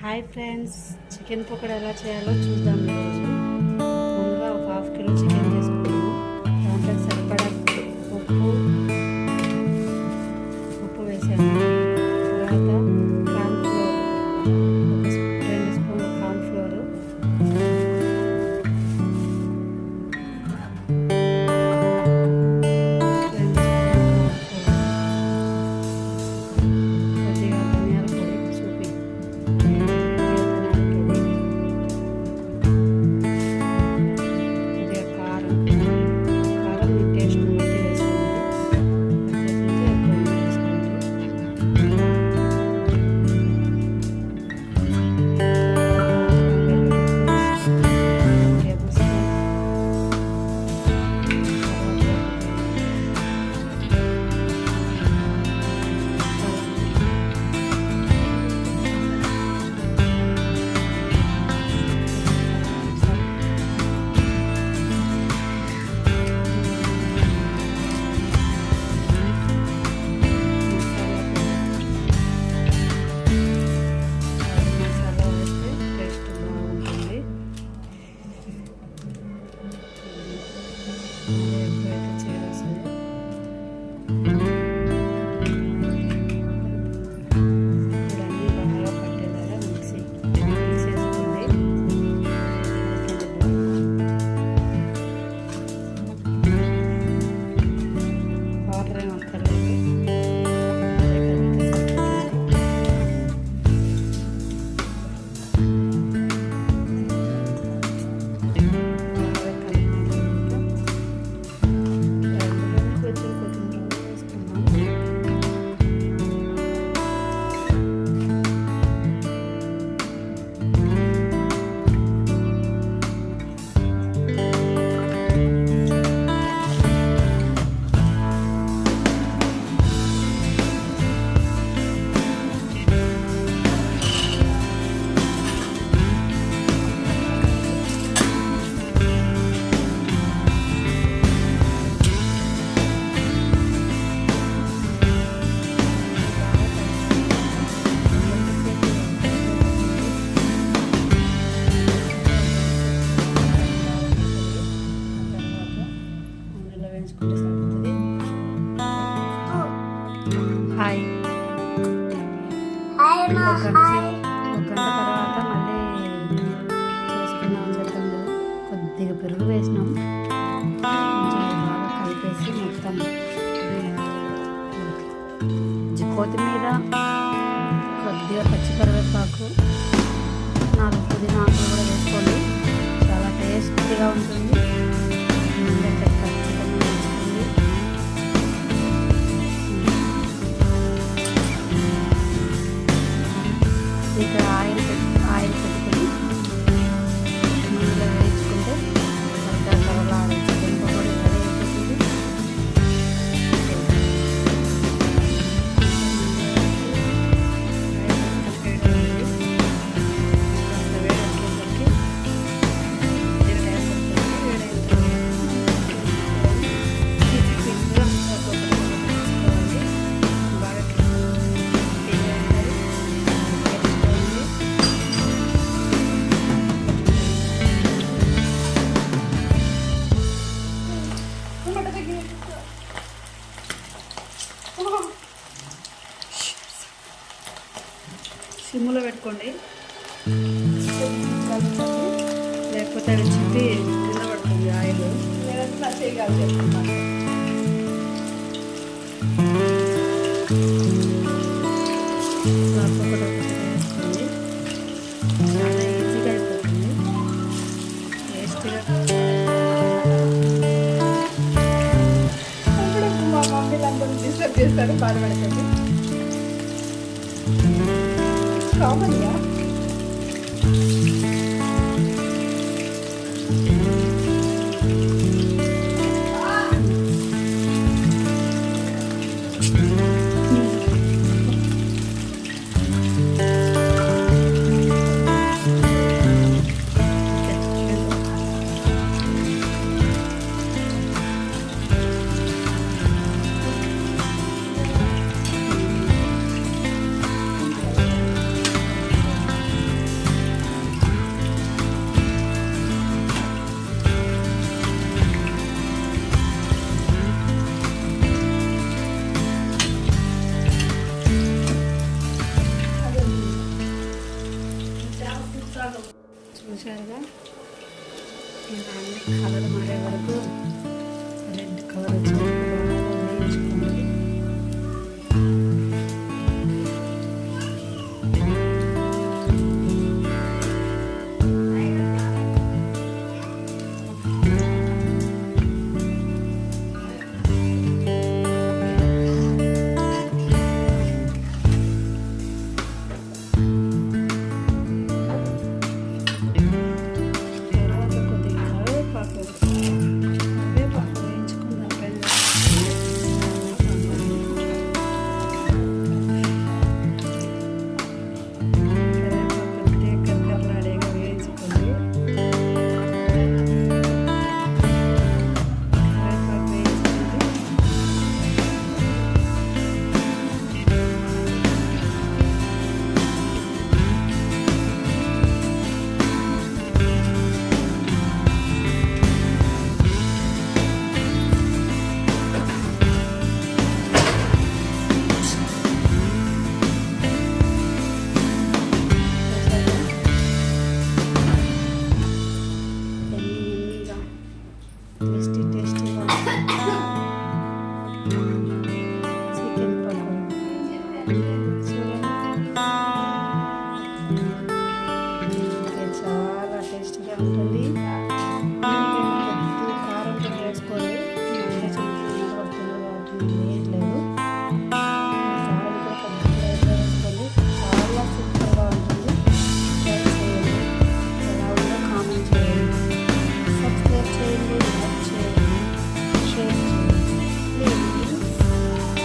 Hi friends, chicken pakoda ఎలా చేయాలో చూద్దాం. ఈరోజు ముందుగా ఒక హాఫ్ కిలో చికెన్ తీసుకున్నాము. దాంట్లో సరిపడా ఉప్పు వేసాము. తర్వాత కార్న్ఫ్లోర్, ఒక 2 స్పూన్లు కార్న్ఫ్లోర్, హాయ్ ఒక గంట తర్వాత మళ్ళీ చేసుకున్నామని చెప్పాం కదా. కొద్దిగా పెరుగు వేసినాం, కొంచెం బాగా కలిపేసి మొత్తం కొత్తిమీర, కొద్దిగా పచ్చికరివేపాకు, 4 పుదీనా ఆకులు కూడా వేసుకోండి. చాలా టేస్టీగా ఉంటుంది. ఇక్కడ ఆయిల్ పెట్టుకొని నూనెలో వేయించుకుంటే త్వరగా చికెన్ పకోడీ రెడీ అయిపోతుంది. సిమ్లో పెట్టుకోండి, లేకపోతే అది చిప్పి కింద పడుతుంది ఆయిల్. వేసుకోండి, చాలా ఈజీగా అయిపోతుంది, టేస్టీగా. మా మమ్మీలందరూ డిస్టర్బ్ చేస్తారు, బాధపడకండి. కామన్గా చూసారుగా ఇలా అన్ని కలర్ మారే వరకు రెడ్ కలర్ వచ్చింది.